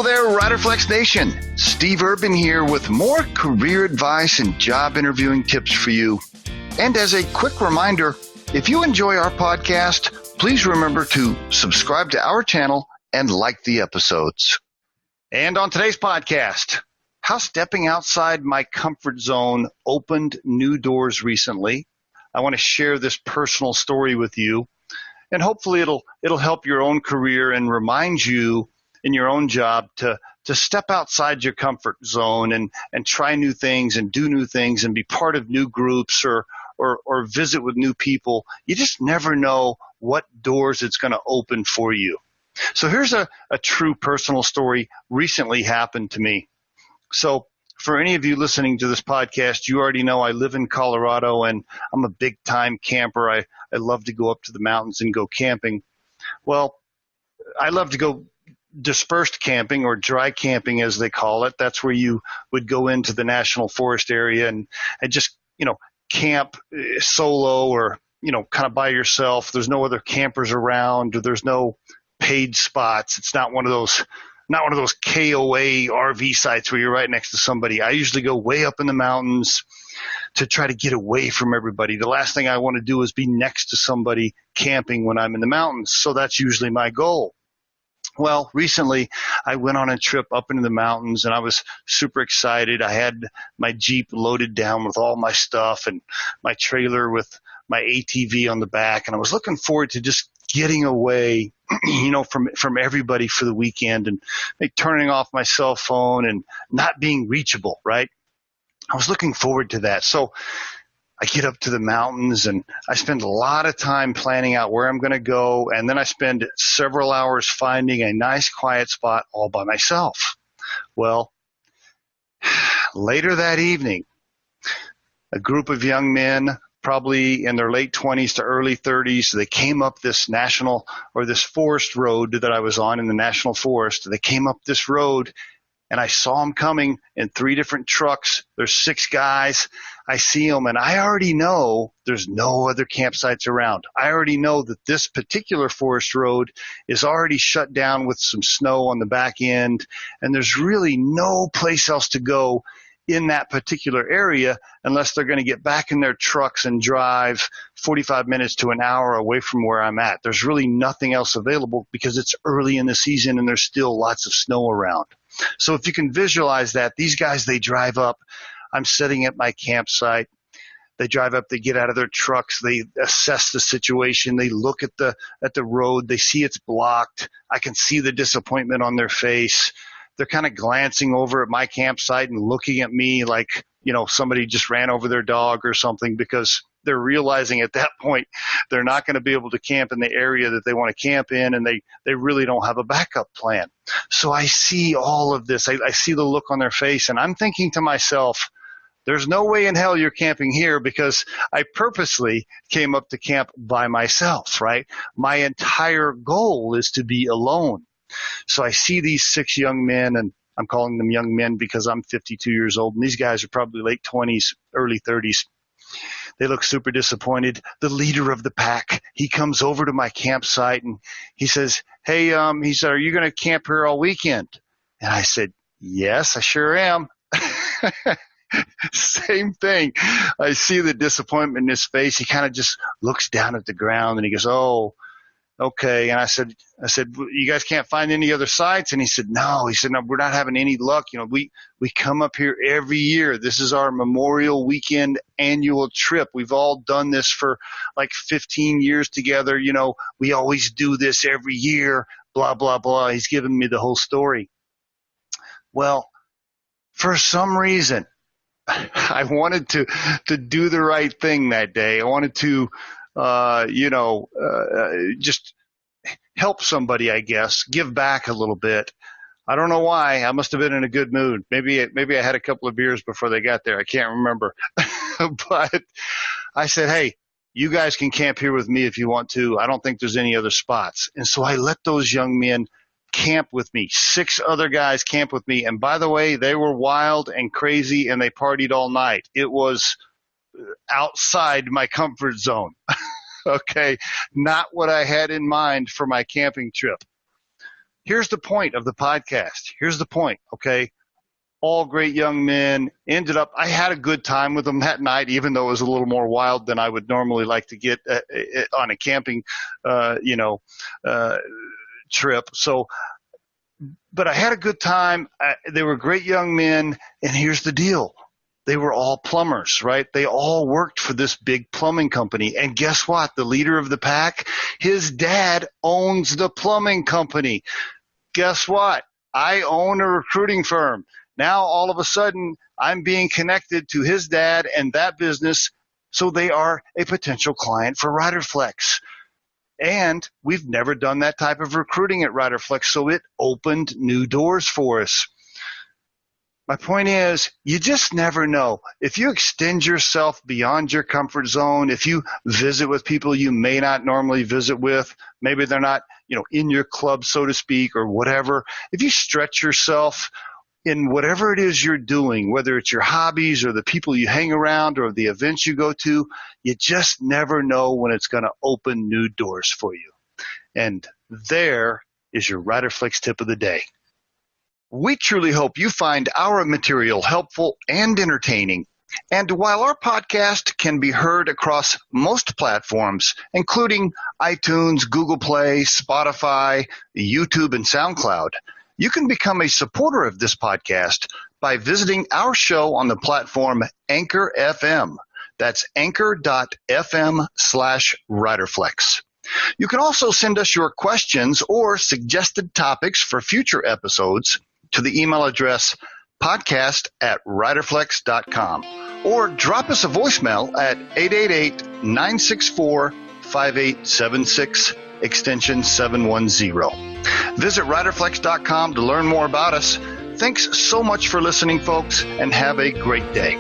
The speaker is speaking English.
Hello there, Riderflex Nation. Steve Urban here with more career advice and job interviewing tips for you. And as a quick reminder, if you enjoy our podcast, please remember to subscribe to our channel and like the episodes. And on today's podcast, how stepping outside my comfort zone opened new doors recently. I want to share this personal story with you, and hopefully it'll help your own career and remind you in your own job to step outside your comfort zone and try new things and do new things and be part of new groups or visit with new people. You just never know what doors it's going to open for you. So here's a true personal story recently happened to me. So for any of you listening to this podcast, you already know I live in Colorado and I'm a big time camper. I love to go up to the mountains and go camping. Well, I love to go dispersed camping or dry camping as they call it. That's where you would go into the national forest area and just, camp solo or, kind of by yourself. There's no other campers around or there's no paid spots. It's not one of those KOA RV sites where you're right next to somebody. I usually go way up in the mountains to try to get away from everybody. The last thing I want to do is be next to somebody camping when I'm in the mountains. So that's usually my goal. Well, recently I went on a trip up into the mountains and I was super excited. I had my Jeep loaded down with all my stuff and my trailer with my ATV on the back. And I was looking forward to just getting away, from everybody for the weekend and turning off my cell phone and not being reachable, right? I was looking forward to that. So I get up to the mountains and I spend a lot of time planning out where I'm going to go. And then I spend several hours finding a nice quiet spot all by myself. Well, later that evening, a group of young men, probably in their late 20s to early 30s, they came up this this forest road that I was on in the national forest. They came up this road and I saw them coming in 3 different trucks. There's 6 guys. I see them, and I already know there's no other campsites around. I already know that this particular forest road is already shut down with some snow on the back end, and there's really no place else to go in that particular area unless they're going to get back in their trucks and drive 45 minutes to an hour away from where I'm at. There's really nothing else available because it's early in the season and there's still lots of snow around. So if you can visualize that, these guys, they drive up. I'm sitting at my campsite. They drive up, they get out of their trucks, they assess the situation, they look at the road, they see it's blocked. I can see the disappointment on their face. They're kind of glancing over at my campsite and looking at me like, somebody just ran over their dog or something, because they're realizing at that point they're not going to be able to camp in the area that they want to camp in, and they really don't have a backup plan. So I see all of this. I see the look on their face, and I'm thinking to myself, there's no way in hell you're camping here, because I purposely came up to camp by myself, right? My entire goal is to be alone. So I see these 6 young men, and I'm calling them young men because I'm 52 years old, and these guys are probably late 20s, early 30s. They look super disappointed. The leader of the pack, he comes over to my campsite and he says, hey, he said, are you going to camp here all weekend? And I said, yes, I sure am. Same thing. I see the disappointment in his face. He kind of just looks down at the ground and he goes, oh, okay. And I said, you guys can't find any other sites? And he said, no. He said, no, we're not having any luck. We come up here every year. This is our Memorial Weekend annual trip. We've all done this for like 15 years together. We always do this every year, blah, blah, blah. He's giving me the whole story. Well, for some reason, I wanted to do the right thing that day. I wanted to, just help somebody, I guess, give back a little bit. I don't know why. I must have been in a good mood. Maybe I had a couple of beers before they got there. I can't remember. But I said, hey, you guys can camp here with me if you want to. I don't think there's any other spots. And so I let those young men camp with me. 6 other guys camp with me. And by the way, they were wild and crazy and they partied all night. It was outside my comfort zone. Okay. Not what I had in mind for my camping trip. Here's the point of the podcast. Here's the point, okay? All great young men. I had a good time with them that night, even though it was a little more wild than I would normally like to get on a camping, trip. So, but I had a good time. They were great young men. And here's the deal. They were all plumbers, right? They all worked for this big plumbing company. And guess what? The leader of the pack, his dad owns the plumbing company. Guess what? I own a recruiting firm. Now, all of a sudden, I'm being connected to his dad and that business, so they are a potential client for Riderflex. And we've never done that type of recruiting at Riderflex, so it opened new doors for us. My point is, you just never know. If you extend yourself beyond your comfort zone, if you visit with people you may not normally visit with, maybe they're not, in your club, so to speak, or whatever. If you stretch yourself in whatever it is you're doing, whether it's your hobbies or the people you hang around or the events you go to, you just never know when it's going to open new doors for you. And there is your Riderflex tip of the day. We truly hope you find our material helpful and entertaining. And while our podcast can be heard across most platforms, including iTunes, Google Play, Spotify, YouTube, and SoundCloud, you can become a supporter of this podcast by visiting our show on the platform Anchor FM. That's anchor.fm/Riderflex. You can also send us your questions or suggested topics for future episodes to the email address podcast@riderflex.com or drop us a voicemail at 888-964-5876, extension 710. Visit riderflex.com to learn more about us. Thanks so much for listening, folks, and have a great day.